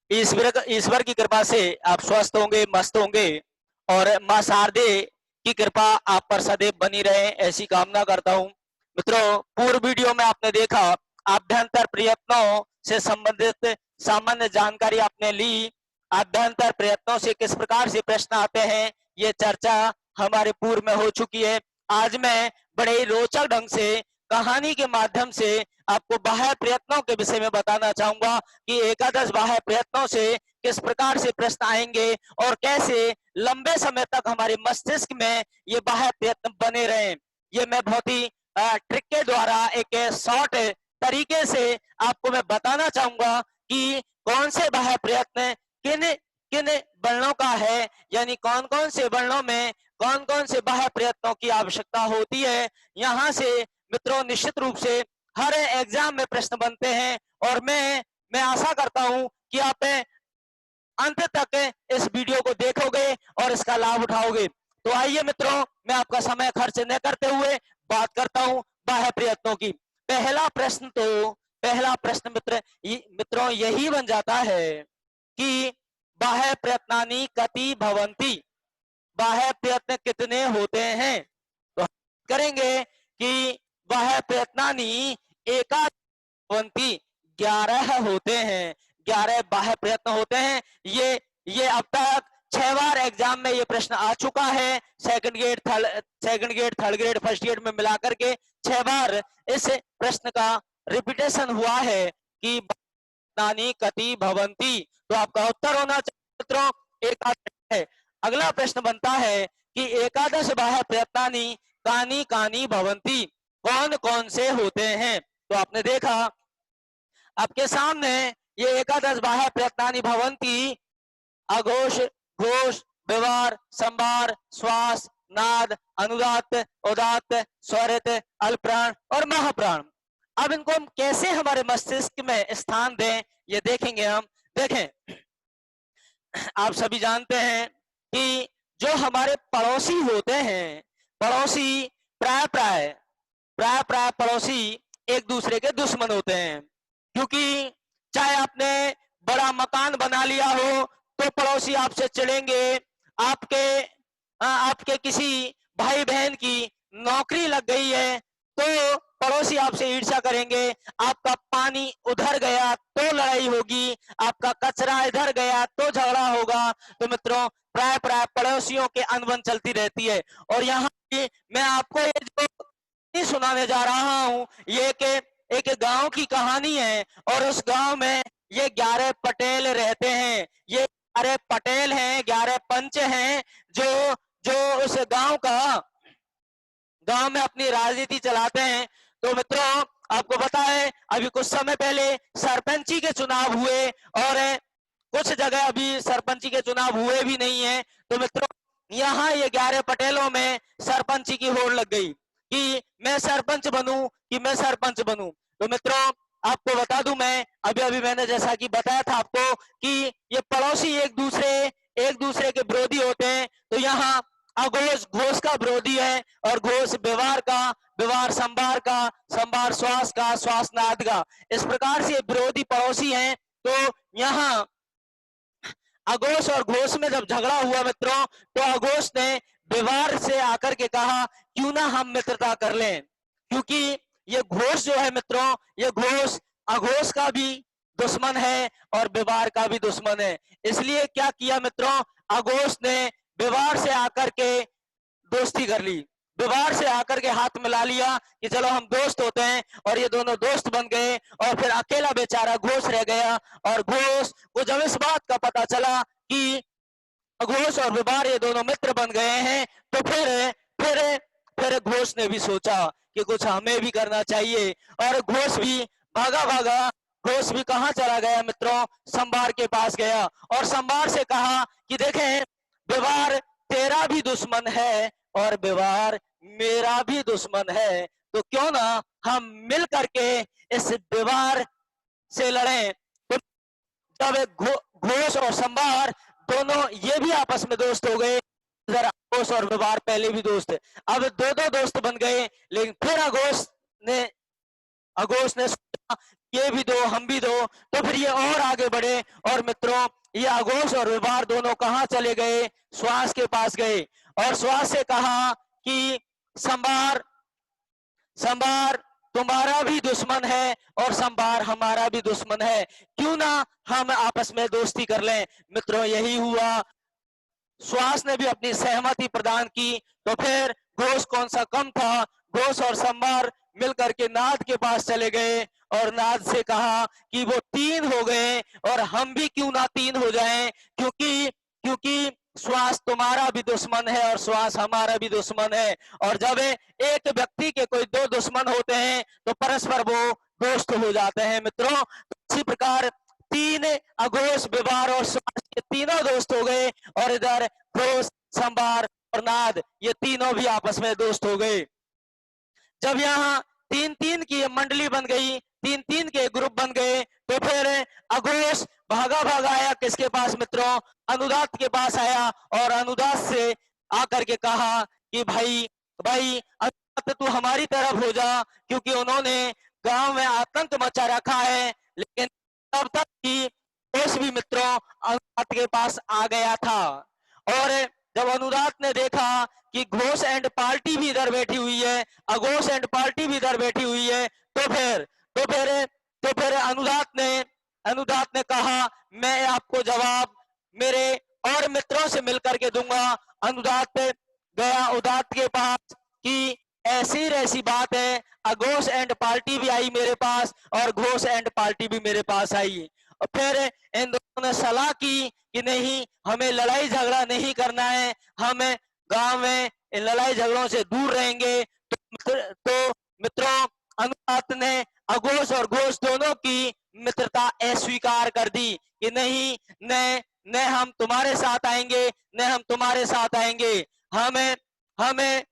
ईश्वर की कृपा से आप स्वस्थ होंगे, मस्त होंगे और मां शारदे की कृपा आप पर सदैव बनी रहे, ऐसी कामना करता हूं। मित्रों, पूर्व वीडियो में आपने देखा आभ्यंतर प्रयत्नों से संबंधित सामान्य जानकारी आपने ली। आभ्यंतर प्रयत्नों से किस प्रकार से प्रश्न आते हैं, ये चर्चा हमारे पूर्व में हो चुकी है। आज मैं बड़े ही रोचक ढंग से कहानी के माध्यम से आपको बाह्य प्रयत्नों के विषय में बताना चाहूंगा कि एकादश बाह्य प्रयत्नों से किस प्रकार से प्रश्न आएंगे और कैसे लंबे समय तक हमारे मस्तिष्क में ये बाह्य प्रयत्न बने रहे। ये मैं बहुत ही ट्रिक के द्वारा एक शॉर्ट तरीके से आपको मैं बताना चाहूंगा कि कौन से बाह्य प्रयत्न किन किन वर्णों का है, यानी कौन कौन से वर्णों में कौन कौन से बाह्य प्रयत्नों की आवश्यकता होती है। यहाँ से मित्रों निश्चित रूप से हर एग्जाम में प्रश्न बनते हैं और मैं आशा करता हूं कि आप अंत तक इस वीडियो को देखोगे और इसका लाभ उठाओगे। तो आइए मित्रों, मैं आपका समय खर्च न करते हुए बात करता हूं बाह्य प्रयत्नों की। पहला प्रश्न मित्रों यही बन जाता है कि बाह्य प्रयत्नानि कति भवन्ति, बाह्य प्रयत्न कितने होते हैं। तो करेंगे कि बाह्य प्रयत्नानि एका भवन्ति, 11 होते हैं, 11 बाह्य प्रयत्न होते हैं। ये अब तक 6 बार एग्जाम में ये प्रश्न आ चुका है। Second grade, third grade, first grade में मिलाकर के 6 बार इस प्रश्न का रिपीटेशन हुआ है कि नानी कति भवंती। तो आपका उत्तर होना चाहिए मित्रों एकादश है। अगला प्रश्न बनता है कि एकादश बाह्य प्रयत्नानि कानी कानी भवंती, कौन कौन से होते हैं। तो आपने देखा आपके सामने ये एकादश बाह्य प्रयत्नानि भवंती अघोष, घोष, व्यवहार, संभार, श्वास, नाद, अनुदात, उदात, स्वरित, अल्पप्राण और महाप्राण। अब इनको हम कैसे हमारे मस्तिष्क में स्थान दें, ये देखेंगे हम। देखें, आप सभी जानते हैं कि जो हमारे पड़ोसी होते हैं, पड़ोसी प्राय प्राय पड़ोसी एक दूसरे के दुश्मन होते हैं। क्योंकि चाहे आपने बड़ा मकान बना लिया हो तो पड़ोसी आपसे चिढ़ेंगे। आपके किसी भाई बहन की नौकरी लग गई है तो पड़ोसी आपसे ईर्ष्या करेंगे। आपका पानी उधर गया तो लड़ाई होगी, आपका कचरा इधर गया तो झगड़ा होगा। तो मित्रों प्राय प्राय पड़ोसियों के अनबन चलती रहती है। और यहाँ मैं आपको ये जो सुनाने जा रहा हूँ ये एक गांव की कहानी है और उस गांव में ये 11 पटेल रहते हैं। ये 11 पटेल हैं, 11 पंच हैं जो जो उस गांव में अपनी राजनीति चलाते हैं। तो मित्रों आपको पता है अभी कुछ समय पहले सरपंची के चुनाव हुए और कुछ जगह अभी सरपंची के चुनाव हुए भी नहीं है। तो मित्रों यहाँ ये 11 पटेलों में सरपंची की होड़ लग गई कि मैं सरपंच बनूं कि मैं सरपंच बनूं। तो मित्रों आपको बता दूं, मैं अभी अभी मैंने जैसा कि बताया था आपको कि ये पड़ोसी एक दूसरे के विरोधी होते हैं। तो यहाँ अघोष घोष का विरोधी है और घोष व्यवहार का, व्यवहार संभार का, संभार श्वास का, श्वास नाद का। इस प्रकार से विरोधी पड़ोसी हैं। तो यहाँ अघोष और घोष में जब झगड़ा हुआ मित्रों तो अघोष ने व्यवहार से आकर के कहा क्यों ना हम मित्रता कर लें। क्योंकि ये घोष जो है मित्रों, ये घोष अघोष का भी दुश्मन है और व्यवहार का भी दुश्मन है। इसलिए क्या किया मित्रों, अघोष ने व्यवहार से आकर के दोस्ती कर ली, व्यवहार से आकर के हाथ मिला लिया कि चलो हम दोस्त होते हैं। और ये दोनों दोस्त बन गए और फिर अकेला बेचारा घोष रह गया। और घोष को जब इस बात का पता चला कि घोष और व्यवहार ये दोनों मित्र बन गए हैं तो फिर घोष ने भी सोचा कि कुछ हमें भी करना चाहिए। और घोष भी भागा घोष भी कहाँ चला गया मित्रों, संभार के पास गया और संभार से कहा कि देखें व्यवहार तेरा भी दुश्मन है और व्यवहार मेरा भी दुश्मन है, तो क्यों ना हम मिल करके इस व्यवहार से लड़ें। तो जब घोष और संभार दोनों ये भी आपस में दोस्त हो गए, घोष और व्यवहार पहले भी दोस्त है, अब दो दोस्त बन गए। लेकिन फिर अघोष ने सोचा ये भी दो, हम भी दो। तो फिर ये और आगे बढ़े और मित्रों ये अघोष और व्यवहार दोनों कहाँ चले गए? सुहास के पास गए और सुहास से कहा कि संभार, संभार तुम्हारा भी दुश्मन है और संभार हमारा भी दुश्मन है, क्यों ना हम आपस में दोस्ती कर लें। मित्रों यही हुआ, सुहास ने भी अपनी सहमति प्रदान की। तो फिर घोष कौन सा कम था, घोष और संभार मिलकर के नाद के पास चले गए और नाद से कहा कि वो 3 हो गए और हम भी क्यों ना 3 हो जाएं, क्योंकि क्योंकि श्वास तुम्हारा भी दुश्मन है और श्वास हमारा भी दुश्मन है। और जब एक व्यक्ति के कोई 2 दुश्मन होते हैं तो परस्पर वो दोस्त हो जाते हैं। मित्रों इसी प्रकार 3 अघोष, व्यवहार और श्वास ये तीनों दोस्त हो गए और इधर घोष, संभार और नाद ये तीनों भी आपस में दोस्त हो गए। जब यहाँ 3-3 की मंडली बन गई, 3-3 के ग्रुप बन गए, तो फिर अघोष भागा भागा आया किसके पास मित्रों? अनुदात के पास आया और अनुदात से आकर के कहा कि भाई भाई अनुदात तू हमारी तरफ हो जा, क्योंकि उन्होंने गांव में आतंक मचा रखा है। लेकिन तब तक की घोष भी मित्रों अनुदात के पास आ गया था और जब अनुदात ने देखा कि घोष एंड पार्टी भी इधर बैठी हुई है, अघोष एंड पार्टी भी इधर बैठी हुई है, तो फिर अनुदात ने कहा मैं आपको जवाब मेरे और मित्रों से मिलकर के दूंगा। अनुदात गया उदात के पास कि ऐसी बात है, अघोष एंड पार्टी भी आई मेरे पास और घोष एंड पार्टी भी मेरे पास आई। और फिर इन दोनों ने सलाह की कि नहीं, हमें लड़ाई झगड़ा नहीं करना है, हमें गांव में इन लड़ाई झगड़ों से दूर रहेंगे। तो मित्रों अनुदात ने अघोष और घोष दोनों की मित्रता अस्वीकार कर दी कि नहीं, न हम तुम्हारे साथ आएंगे, न हम तुम्हारे साथ आएंगे, हमें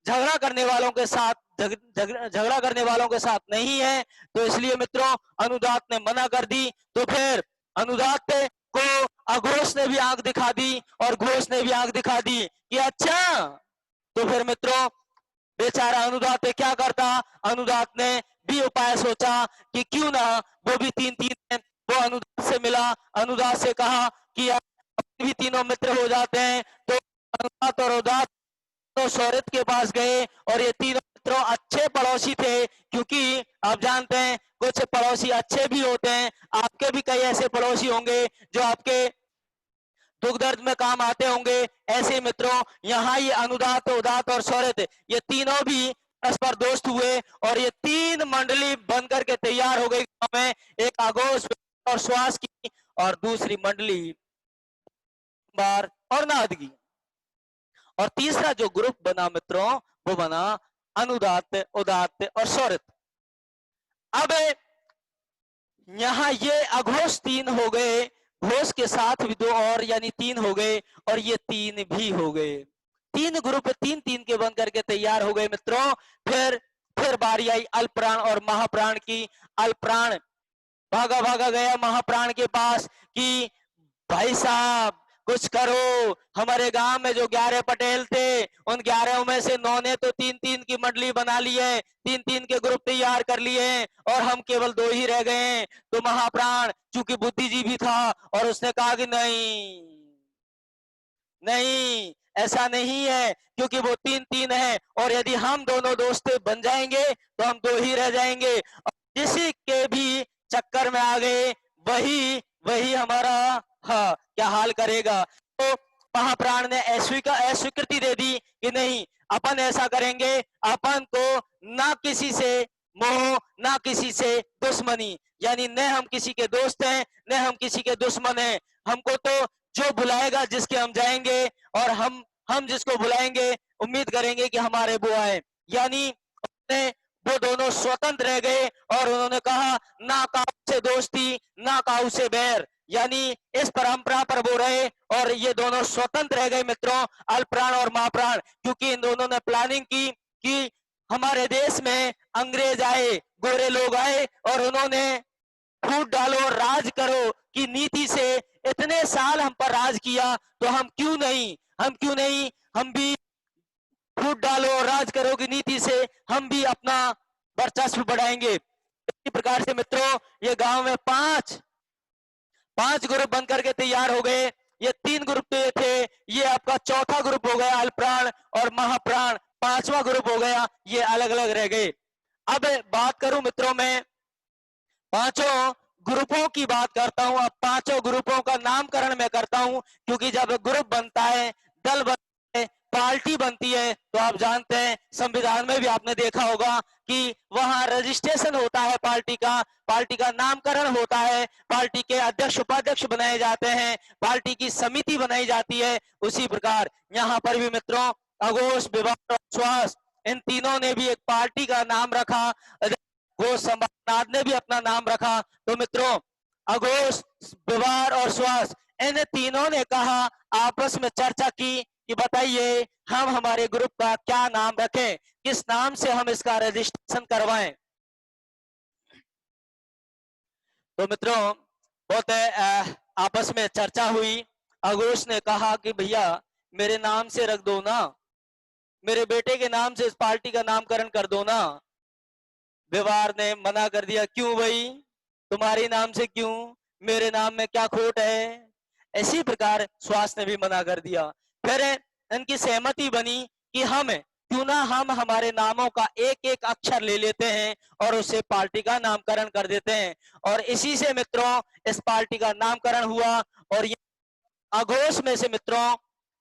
झगड़ा करने वालों के साथ झगड़ा करने वालों के साथ नहीं है। तो इसलिए मित्रों अनुदात ने मना कर दी। तो फिर अनुदात को अघोष ने भी आंख दिखा दी और घोष ने भी आंख दिखा दी कि अच्छा। तो फिर मित्रों बेचारा अनुदात क्या करता? अनुदात ने भी उपाय सोचा कि क्यों ना वो भी 3-3 है। वो अनुदात से मिला, अनुदात से कहा कि भी तीनों मित्र हो जाते हैं। तो अनुदात और उदात तो शौर्यत के पास गए और ये तीनों मित्रों अच्छे पड़ोसी थे, क्योंकि आप जानते हैं कुछ पड़ोसी अच्छे भी होते हैं। आपके भी कई ऐसे पड़ोसी होंगे जो आपके दुख दर्द में काम आते होंगे। ऐसे मित्रों यहाँ ये अनुदात, उदात और शौर्यत ये तीनों भी परस्पर दोस्त हुए और ये 3 मंडली बनकर के तैयार हो गई में, एक अघोष और श्वास की और दूसरी मंडली बार और नाद की। और तीसरा जो ग्रुप बना मित्रों वो बना अनुदात, उदात और शौर्यत। अब यहाँ ये अघोष 3 हो गए, घोष के साथ भी 2 और यानी 3 हो गए और ये 3 भी हो गए। 3 ग्रुप 3-3 के बन करके तैयार हो गए मित्रों। फिर बारी आई अल्पप्राण और महाप्राण की। अल्पप्राण भागा भागा गया महाप्राण के पास कि भाई साहब कुछ करो, हमारे गांव में जो 11 पटेल थे उन 11 में से 9 ने तो 3-3 की मंडली बना ली है, 3-3 के ग्रुप तैयार कर लिए और हम केवल 2 ही रह गए हैं। तो महाप्राण चूंकि बुद्धिजीवी था और उसने कहा कि नहीं नहीं ऐसा नहीं है, क्योंकि वो 3-3 है और यदि हम दोनों दोस्त बन जाएंगे तो हम 2 ही रह जाएंगे। किसी के भी चक्कर में आ गए वही हमारा क्या हाल करेगा। तो महाप्राण ने अस्वीकृति दे दी कि नहीं, अपन ऐसा करेंगे, अपन को ना किसी से मोह ना किसी से दुश्मनी, यानी न हम किसी के दोस्त हैं न हम किसी के दुश्मन हैं। हमको तो जो बुलाएगा जिसके हम जाएंगे और हम जिसको बुलाएंगे उम्मीद करेंगे कि हमारे वो आए। यानी वो दोनों स्वतंत्र रह गए और उन्होंने कहा ना काऊ से दोस्ती ना काऊ से बैर, यानी इस परंपरा पर वो रहे और ये दोनों स्वतंत्र रह गए मित्रों, अल्पप्राण और महाप्राण। क्योंकि इन दोनों ने प्लानिंग की कि हमारे देश में अंग्रेज आए, गोरे लोग आए और उन्होंने फूट डालो राज करो की नीति से इतने साल हम पर राज किया, तो हम क्यों नहीं हम भी फूट डालो राज करो की नीति से हम भी अपना वर्चस्व बढ़ाएंगे। इसी प्रकार से मित्रों ये गांव में पांच ग्रुप बनकर के तैयार हो गए। ये 3 ग्रुप तो ये थे, ये आपका चौथा ग्रुप हो गया अल्पप्राण और महाप्राण, 5वां ग्रुप हो गया, ये अलग अलग रह गए। अब बात करूं मित्रों मैं पांचों ग्रुपों की बात करता हूं। अब पांचों ग्रुपों का नामकरण मैं करता हूं, क्योंकि जब ग्रुप बनता है, दल बनता है, पार्टी बनती है, तो आप जानते हैं संविधान में भी आपने देखा होगा कि वहां रजिस्ट्रेशन होता है पार्टी का नामकरण होता है, पार्टी के अध्यक्ष उपाध्यक्ष बनाए जाते हैं, पार्टी की समिति बनाई जाती है। उसी प्रकार यहाँ पर भी मित्रों अघोष, विवाह और श्वास, इन तीनों ने भी एक पार्टी का नाम रखा, घोष संवादनाथ ने भी अपना नाम रखा। तो मित्रों अघोष, विवार और श्वास, इन तीनों ने कहा, आपस में चर्चा की कि बताइए हम हमारे ग्रुप का क्या नाम रखें, किस नाम से हम इसका रजिस्ट्रेशन करवाएं। तो मित्रों बहुत आपस में चर्चा हुई। अघोष ने कहा कि भैया मेरे नाम से रख दो ना, मेरे बेटे के नाम से इस पार्टी का नामकरण कर दो ना। व्यवहार ने मना कर दिया, क्यों भाई, तुम्हारे नाम से क्यों, मेरे नाम में क्या खोट है। इसी प्रकार श्वास ने भी मना कर दिया। फिर इनकी सहमति बनी कि हम क्यों ना हम हमारे नामों का एक एक अक्षर ले लेते हैं और उससे पार्टी का नामकरण कर देते हैं। और इसी से मित्रों इस पार्टी का नामकरण हुआ। और ये अघोष में से मित्रों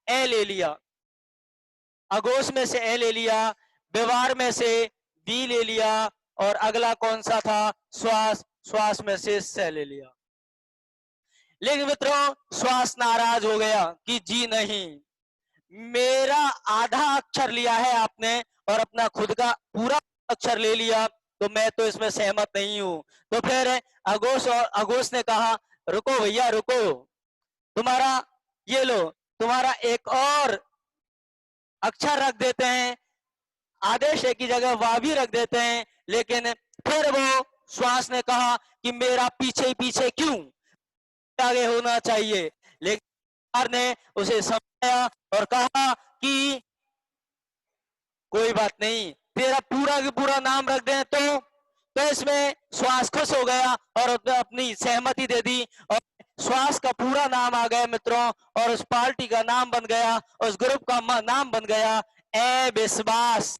ए ले लिया, अघोष में से ए ले लिया, व्यवहार में से बी ले लिया, और अगला कौन सा था, श्वास, श्वास में से स ले लिया। लेकिन मित्रों श्वास नाराज हो गया कि जी नहीं, मेरा आधा अक्षर लिया है आपने और अपना खुद का पूरा अक्षर ले लिया, तो मैं तो इसमें सहमत नहीं हूं। तो फिर अघोष ने कहा, रुको भैया रुको, तुम्हारा ये लो, तुम्हारा एक और अक्षर रख देते हैं, आदेश है की जगह वह भी रख देते हैं। लेकिन फिर वो श्वास ने कहा कि मेरा पीछे ही पीछे क्यों, आगे होना चाहिए। लेकिन ने उसे समझाया और कहा कि कोई बात नहीं, तेरा पूरा की पूरा नाम रख दें। तो इसमें श्वास खुश हो गया और उसने अपनी सहमति दे दी और श्वास का पूरा नाम आ गया मित्रों, और उस पार्टी का नाम बन गया, उस ग्रुप का नाम बन गया ए विश्वास,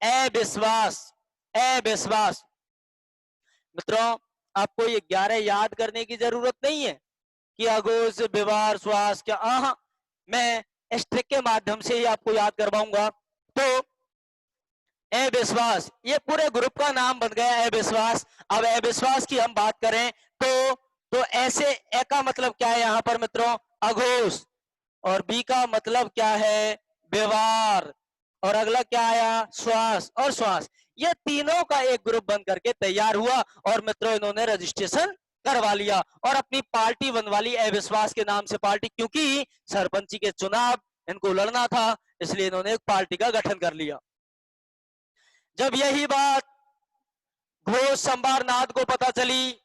ए विश्वास, ए विश्वास। मित्रों आपको ये 11 याद करने की जरूरत नहीं है कि अघोष, विवार, श्वास क्या, मैं इस ट्रिक के माध्यम से ही आपको याद करवाऊंगा। तो ए विश्वास ये पूरे ग्रुप का नाम बन गया ए विश्वास। अब ए विश्वास की हम बात करें तो ऐसे ए का मतलब क्या है यहाँ पर मित्रों, अघोष, और बी का मतलब क्या है, व्यवहार, और अगला क्या आया, श्वास और श्वास। ये तीनों का एक ग्रुप बन करके तैयार हुआ और मित्रों इन्होंने रजिस्ट्रेशन करवा लिया और अपनी पार्टी बनवा ली अविश्वास के नाम से पार्टी, क्योंकि सरपंची के चुनाव इनको लड़ना था, इसलिए इन्होंने एक पार्टी का गठन कर लिया। जब यही बात घोष संभारनाथ को पता चली,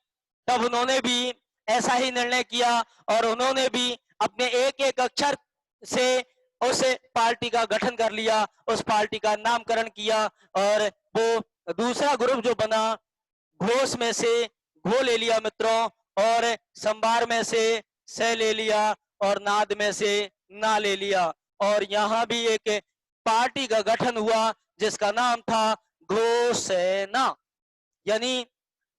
तब उन्होंने भी ऐसा ही निर्णय किया और उन्होंने भी अपने एक एक अक्षर से उस पार्टी का गठन कर लिया, उस पार्टी का नामकरण किया। और वो दूसरा ग्रुप जो बना, घोष में से घो ले लिया मित्रों, और संभार में से से ले लिया, और नाद में से ना ले लिया। और यहाँ भी एक पार्टी का गठन हुआ जिसका नाम था घोषसेना। यानी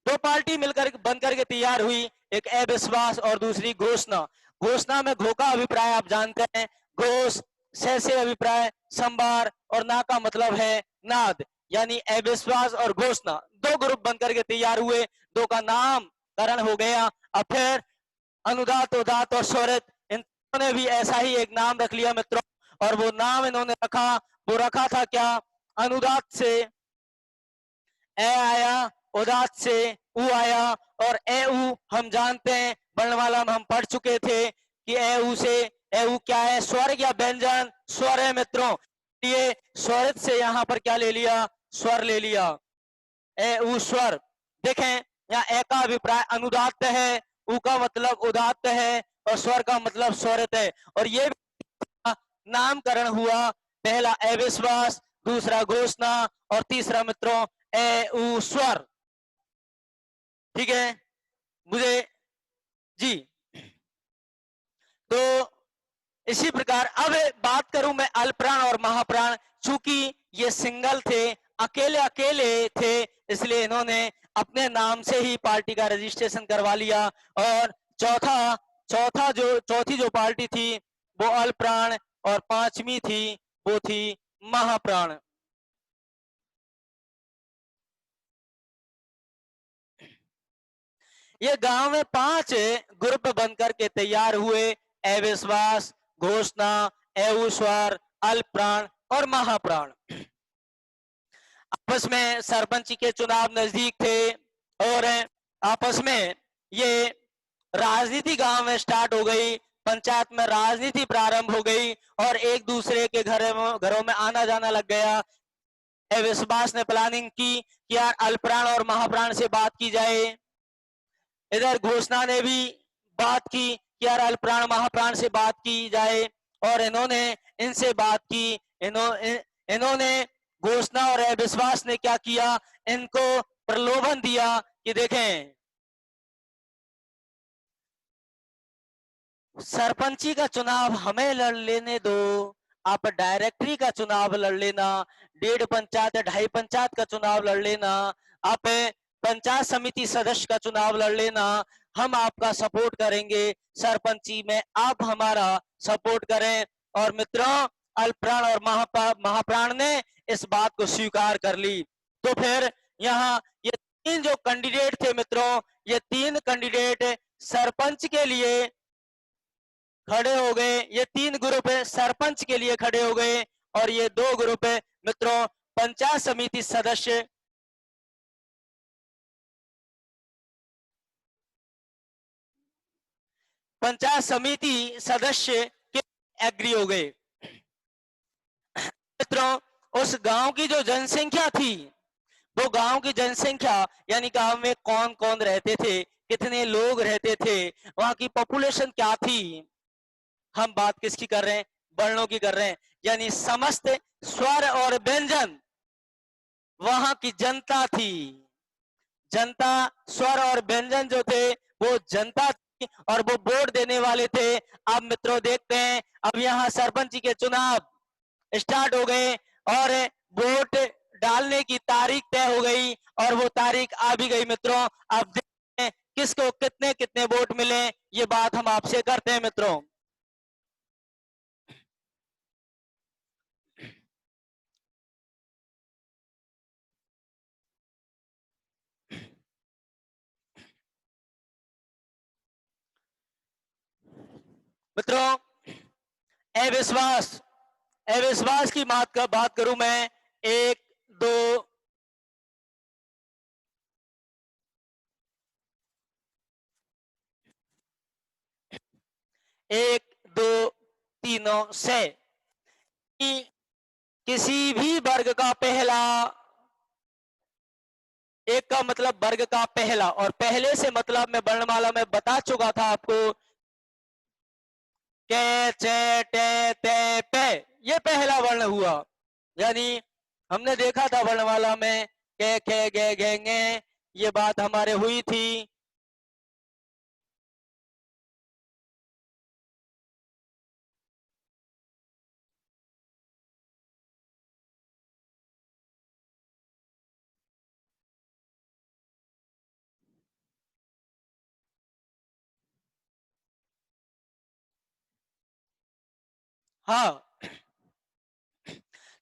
दो पार्टी मिलकर बनकर के तैयार हुई, एक अविश्वास और दूसरी घोषणा। घोषणा में घो का अभिप्राय आप जानते हैं, घोष, से अभिप्राय संभार, और ना का मतलब है नाद। यानी अविश्वास और घोषणा दो ग्रुप बनकर के तैयार हुए, दो का नामकरण हो गया। अब फिर अनुदात, उदात और स्वरित, इन्होंने भी ऐसा ही एक नाम रख लिया मित्रों, और वो नाम इन्होंने रखा, वो रखा था क्या, अनुदात से ए आया, उदात से उ आया, और ए उ हम जानते हैं वर्णमाला में हम पढ़ चुके थे कि ए उ से, ए उ क्या है, स्वर या व्यंजन, स्वर है मित्रों। ये स्वरित से यहाँ पर क्या ले लिया, स्वर ले लिया, ए उ स्वर। देखें यहाँ ए का अभिप्राय अनुदात्त है, उ का मतलब उदात्त है, और स्वर का मतलब स्वरित है। और ये नामकरण हुआ, पहला अविश्वास, दूसरा घोषणा, और तीसरा मित्रों ए उ स्वर। ठीक है मुझे जी। तो इसी प्रकार अब बात करूं मैं अल्पप्राण और महाप्राण, चूंकि ये सिंगल थे, अकेले अकेले थे, इसलिए इन्होंने अपने नाम से ही पार्टी का रजिस्ट्रेशन करवा लिया। और चौथी जो पार्टी थी वो अल्पप्राण और पांचवी थी वो थी महाप्राण। ये गांव में 5 ग्रुप बनकर के तैयार हुए, अविश्वास, घोषणा, एवुस्वर, अल्पप्राण और महाप्राण। आपस में सरपंच के चुनाव नजदीक थे और आपस में ये राजनीति गांव में स्टार्ट हो गई, पंचायत में राजनीति प्रारंभ हो गई और एक दूसरे के घरों में आना जाना लग गया। अविश्वास ने प्लानिंग की कि यार अल्पप्राण और महाप्राण से बात की जाए। इधर घोषणा ने भी बात की कि यार अल्पप्राण महाप्राण से बात की जाए और इन्होंने इनसे बात की। इन्होंने घोषणा और अविश्वास ने क्या किया, इनको प्रलोभन दिया कि देखें सरपंची का चुनाव हमें लड़ लेने दो, आप डायरेक्टरी का चुनाव लड़ लेना, 1.5 पंचायत 2.5 पंचायत का चुनाव लड़ लेना, आप पंचायत समिति सदस्य का चुनाव लड़ लेना, हम आपका सपोर्ट करेंगे, सरपंची में आप हमारा सपोर्ट करें। और मित्रों अल्पप्राण और महाप्राण ने इस बात को स्वीकार कर ली। तो फिर यहाँ ये 3 जो कैंडिडेट थे मित्रों, ये 3 कैंडिडेट सरपंच के लिए खड़े हो गए। ये 3 ग्रुप सरपंच के लिए खड़े हो गए और ये 2 ग्रुप मित्रों पंचायत समिति सदस्य के एग्री हो गए। मित्रों उस गांव की जो जनसंख्या थी, वो गांव की जनसंख्या यानी गांव में कौन कौन रहते थे, कितने लोग रहते थे, वहां की पॉपुलेशन क्या थी, हम बात किसकी कर रहे हैं, वर्णों की कर रहे हैं। यानी समस्त स्वर और व्यंजन वहां की जनता थी। जनता स्वर और व्यंजन जो थे वो जनता थी और वो वोट देने वाले थे। अब मित्रों देखते हैं, अब यहाँ सरपंच के चुनाव स्टार्ट हो गए और वोट डालने की तारीख तय हो गई और वो तारीख आ भी गई मित्रों। अब देखते हैं किसको कितने कितने वोट मिले, ये बात हम आपसे करते हैं मित्रों। मित्रों अविश्वास अविश्वास की बात करूं मैं, 1 2 1 2 तीनों से किसी भी वर्ग का पहला, एक का मतलब वर्ग का पहला और पहले से मतलब मैं वर्णमाला में बता चुका था आपको, के चे टे ते पे, ये पहला वर्ण हुआ। यानी हमने देखा था वर्णमाला में के खे गे घे गे, ये बात हमारे हुई थी। हाँ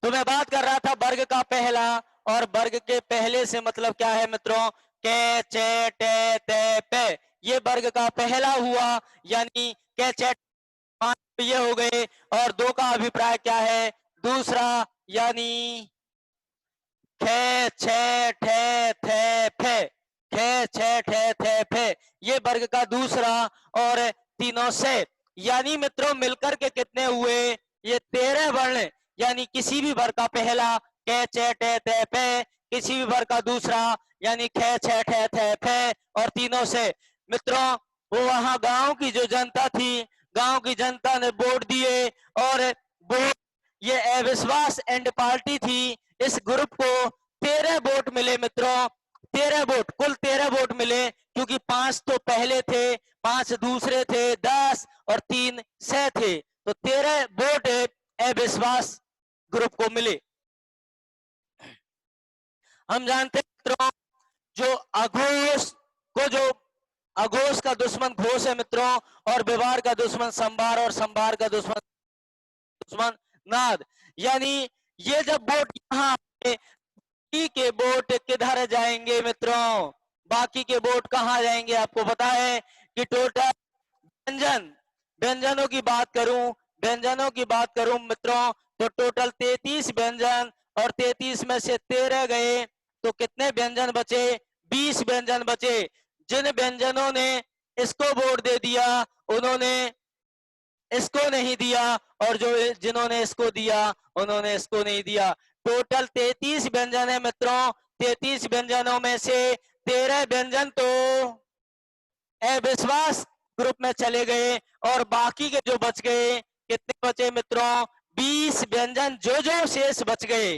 तो मैं बात कर रहा था वर्ग का पहला, और वर्ग के पहले से मतलब क्या है मित्रों, के चे टे ते पे, ये वर्ग का पहला हुआ। यानी के चे ये हो गए और 2 का अभिप्राय क्या है, दूसरा, यानी खे छे ठे थे फे, खे छे ठे थे फे, ये वर्ग का दूसरा। और तीनों से यानी मित्रों मिलकर के कितने हुए, ये 13 वर्ण। यानी किसी भी वर्ग का पहला कै चे टे ते पे, किसी भी वर्ग का दूसरा यानी खे छे ठे थे फे, और तीनों से मित्रों वो वहां गांव की जो जनता थी, गांव की जनता ने वोट दिए और वोट, ये अविश्वास एंड पार्टी थी, इस ग्रुप को 13 वोट मिले मित्रों, 13 वोट, कुल 13 वोट मिले। क्योंकि 5 तो पहले थे, 5 दूसरे थे, 10 और 3 सह थे, तो 13 वोट अविश्वास ग्रुप को मिले। हम जानते हैं मित्रों, जो अघोष को, जो अघोष का दुश्मन घोष है मित्रों, और व्यवहार का दुश्मन संभार, और संभार का दुश्मन नाद। यानी ये जब वोट यहाँ के वोट किधर जाएंगे मित्रों, बाकी के वोट कहाँ जाएंगे? आपको पता है कि टोटल व्यंजनों की बात करूं मित्रों, तो टोटल 33 व्यंजन, और 33 में से 13 गए, तो कितने व्यंजन बचे? 20 व्यंजन बचे। जिन व्यंजनों ने इसको वोट दे दिया, उन्होंने इसको नहीं दिया, और जो जिन्होंने इसको दिया, उन्होंने इसको नहीं दिया। टोटल 33 व्यंजन है मित्रों। 33 व्यंजनों में से 13 व्यंजन तो अविश्वास ग्रुप में चले गए, और बाकी के जो बच गए, कितने बचे मित्रों? 20 व्यंजन जो शेष बच गए,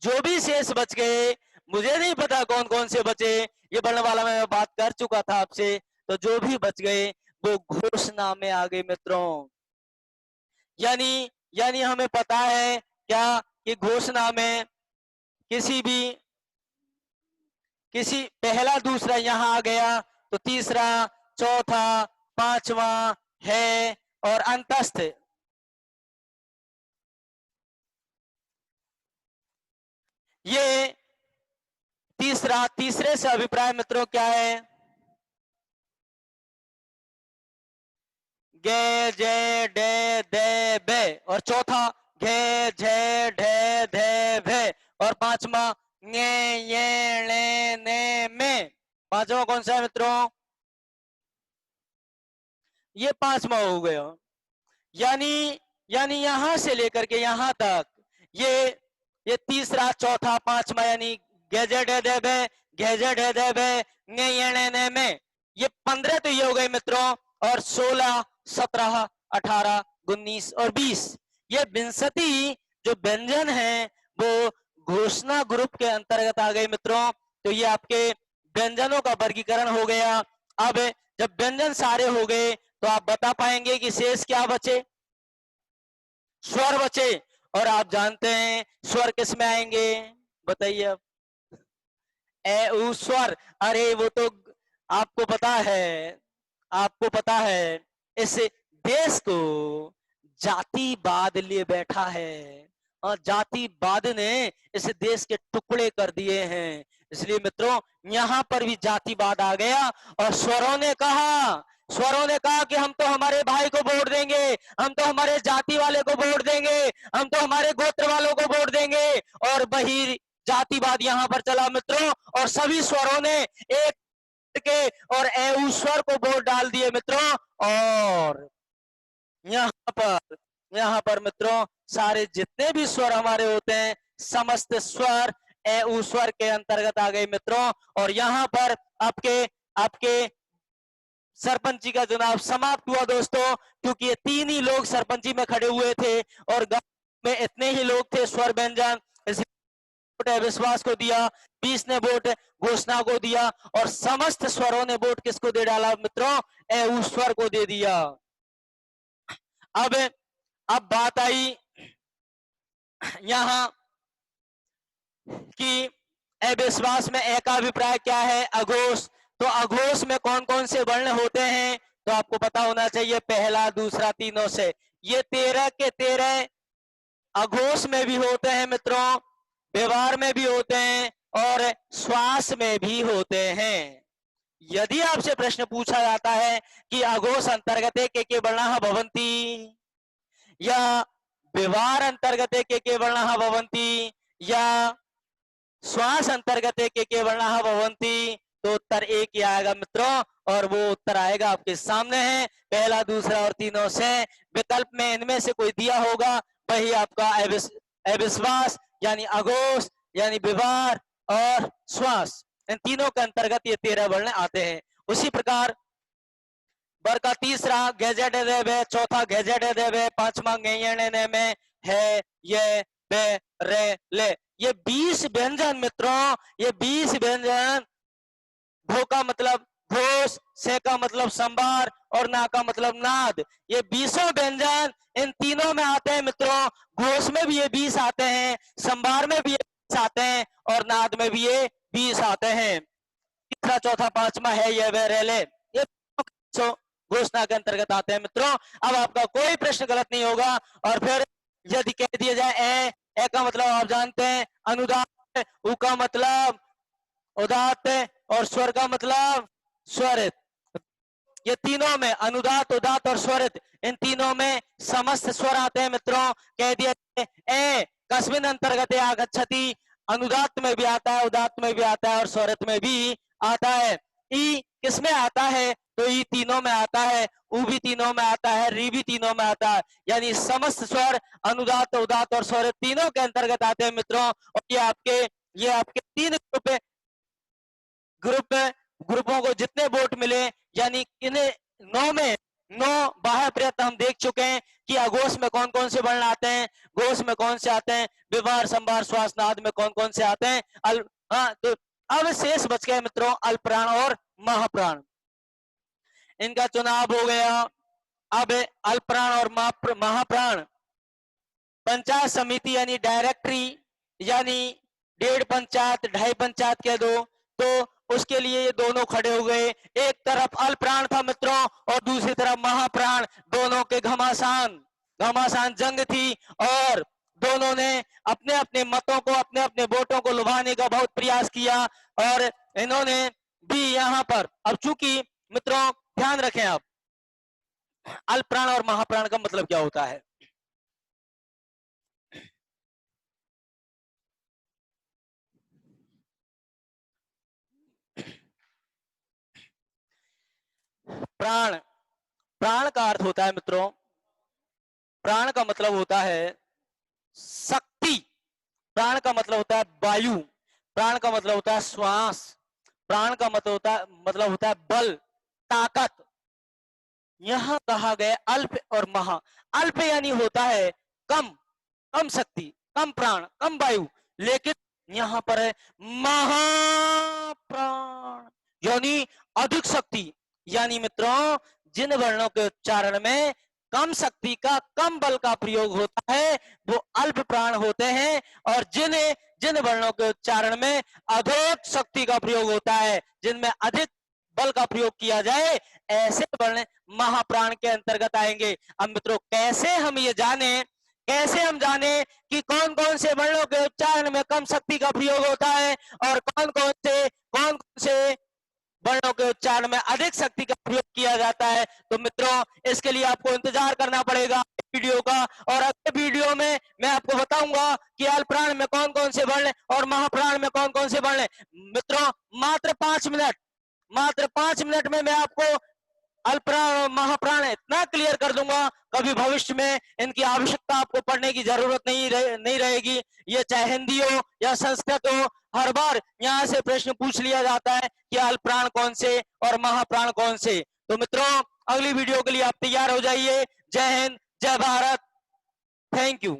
जो भी शेष बच गए, मुझे नहीं पता कौन कौन से बचे, ये वर्णमाला में मैं बात कर चुका था आपसे। तो जो भी बच गए वो घोषणा में आ गए मित्रों। यानी हमें पता है क्या कि घोषणा में किसी पहला दूसरा यहाँ आ गया, तो तीसरा, चौथा, पांचवा है, और अंतस्थ। ये तीसरे से अभिप्राय मित्रों क्या है? गे जे डे दे बे, और चौथा घे झे ढे धे भे, और पांचवा ङे ये ले ने में। पांचवा कौन सा है मित्रों? ये पांचवा हो गया। यानी यहां से लेकर के यहां तक ये तीसरा, चौथा, पांचवा, यानी गैजेट है देवे, गैजेट है देवे, ने में, ये 15 तो ये हो गए मित्रों, और 16, 17, 18, 19 और 20, ये 62 जो व्यंजन है वो घोषणा ग्रुप के अंतर्गत आ गए मित्रों। तो ये आपके व्यंजनों का वर्गीकरण हो गया। अब जब व्यंजन सारे हो गए, तो आप बता पाएंगे कि शेष क्या बचे? स्वर बचे। और आप जानते हैं स्वर किस में आएंगे? बताइए अब। ए उ स्वर। अरे वो तो आपको पता है इस देश को जातिवाद लिए बैठा है, और जातिवाद ने इस देश के टुकड़े कर दिए हैं। इसलिए मित्रों यहाँ पर भी जातिवाद आ गया, और स्वरों ने कहा कि हम तो हमारे भाई को वोट देंगे, हम तो हमारे जाति वाले को वोट देंगे, हम तो हमारे गोत्र वालों को वोट देंगे, और वही जातिवाद यहाँ पर चला मित्रों, और सभी स्वरों ने एक के और ए स्वर को वोट डाल दिए मित्रों। और यहाँ पर मित्रों सारे जितने भी स्वर हमारे होते हैं, समस्त स्वर ए स्वर के अंतर्गत आ गए मित्रों। और यहाँ पर आपके सरपंची का चुनाव समाप्त हुआ दोस्तों, क्योंकि ये 3 ही लोग सरपंची में खड़े हुए थे, और गांव में इतने ही लोग थे स्वर व्यंजन, इसलिए विश्वास को दिया, 20 ने वोट घोषणा को दिया, और समस्त स्वरों ने वोट किसको दे डाला मित्रों? ए स्वर को दे दिया। अब बात आई यहां कि अविश्वास में ए का अभिप्राय क्या है? अघोष। तो अघोष में कौन कौन से वर्ण होते हैं? तो आपको पता होना चाहिए, पहला, दूसरा, तीनों से। ये 13 के 13 अघोष में भी होते हैं मित्रों, व्यवहार में भी होते हैं, और श्वास में भी होते हैं। यदि आपसे प्रश्न पूछा जाता है कि अघोष अंतर्गत के वर्णः भवन्ति, या व्यवहार अंतर्गत के वर्णः भवन्ति, या श्वास अंतर्गत के वर्णः भवन्ति, तो उत्तर एक ही आएगा मित्रों, और वो उत्तर आएगा आपके सामने है, पहला, दूसरा और तीनों से। विकल्प में इनमें से कोई दिया होगा, वही आपका अविश्वास यानी अघोष यानी व्यवहार और श्वास, इन तीनों के अंतर्गत ये 13 वर्ण आते हैं। उसी प्रकार वर्ग का तीसरा गैजेट है, चौथा गैजेट है, पांचवा में है ये बे रे ले, ये 20 व्यंजन मित्रों, ये 20 व्यंजन भो का मतलब घोष, से का मतलब संभार और ना का मतलब नाद। ये 20 व्यंजन इन तीनों में आते हैं मित्रों। घोष में भी ये 20 आते हैं, संभार में भी ये 20 आते हैं और नाद में भी ये 20 आते हैं। तीसरा, चौथा, पांचवा है ये वे रेले, ये घोषणा के अंतर्गत आते हैं मित्रों। अब आपका कोई प्रश्न गलत नहीं होगा। और फिर यदि कह दिया जाए ए का मतलब आप जानते हैं अनुदात, उ का मतलब उदात्त और स्वर का मतलब स्वरित। ये तीनों में अनुदात, उदात्त और स्वरित, इन तीनों में समस्त स्वर आते हैं मित्रों। कह दिया ए कस्मिन अंतर्गत आगच्छति, अनुदात में भी आता है, उदात्त में भी आता है और स्वरित में भी आता है। ई किसमें आता है? तो ई तीनों में आता है, उ भी तीनों में आता है, री भी तीनों में आता है। यानी समस्त स्वर अनुदात, उदात्त और स्वरित तीनों के अंतर्गत आते हैं मित्रों। और ये आपके 3 ग्रुपों को जितने वोट मिले, यानी इन्हें 9 में 9 बाह्य प्रयत्न हम देख चुके हैं कि अघोष में कौन कौन से वर्ण आते हैं, घोष में कौन से आते हैं, विभार, संभार, श्वास, नाद में कौन कौन से आते हैं। तो अब शेष बच गए मित्रों अल्पप्राण और महाप्राण। इनका चुनाव हो गया। अब अल्पप्राण और महाप्राण पंचायत समिति यानी डायरेक्टरी, यानी 1.5 पंचायत 2.5 पंचायत कह दो, तो उसके लिए ये दोनों खड़े हो गए। एक तरफ अल्पप्राण था मित्रों और दूसरी तरफ महाप्राण। दोनों के घमासान जंग थी और दोनों ने अपने अपने मतों को, अपने अपने वोटों को लुभाने का बहुत प्रयास किया। और इन्होंने भी यहाँ पर, अब चूंकि मित्रों ध्यान रखें आप, अल्पप्राण और महाप्राण का मतलब क्या होता है। प्राण, प्राण का अर्थ होता है मित्रों, प्राण का मतलब होता है शक्ति, प्राण का मतलब होता है वायु, प्राण का मतलब होता है श्वास, प्राण का मतलब होता है बल, ताकत। यहां कहा गया अल्प और महा। अल्प यानी होता है कम, कम शक्ति, कम प्राण, कम वायु। लेकिन यहां पर है महाप्राण यानी अधिक शक्ति। यानी मित्रों जिन वर्णों के उच्चारण में कम शक्ति का, कम बल का प्रयोग होता है वो अल्प प्राण होते हैं। और जिन वर्णों के उच्चारण में अधिक शक्ति का प्रयोग होता है, जिनमें अधिक बल का प्रयोग किया जाए, ऐसे वर्ण महाप्राण के अंतर्गत आएंगे। अब मित्रों कैसे हम जाने कि कौन कौन से वर्णों के उच्चारण में कम शक्ति का प्रयोग होता है और कौन कौन से वर्णों के उच्चारण में अधिक शक्ति का प्रयोग किया जाता है। तो मित्रों इसके लिए आपको इंतजार करना पड़ेगा वीडियो का। और अगले वीडियो में मैं आपको बताऊंगा कि अल्पप्राण में कौन कौन से वर्ण और महाप्राण में कौन कौन से वर्ण। मित्रों मात्र 5 मिनट में मैं आपको अल्पप्राण और महाप्राण इतना क्लियर कर दूंगा, कभी भविष्य में इनकी आवश्यकता आपको पढ़ने की जरूरत नहीं रहेगी। ये चाहे हिंदी हो या संस्कृत हो, हर बार यहाँ से प्रश्न पूछ लिया जाता है कि अल्पप्राण कौन से और महाप्राण कौन से। तो मित्रों अगली वीडियो के लिए आप तैयार हो जाइए। जय हिंद, जय भारत, थैंक यू।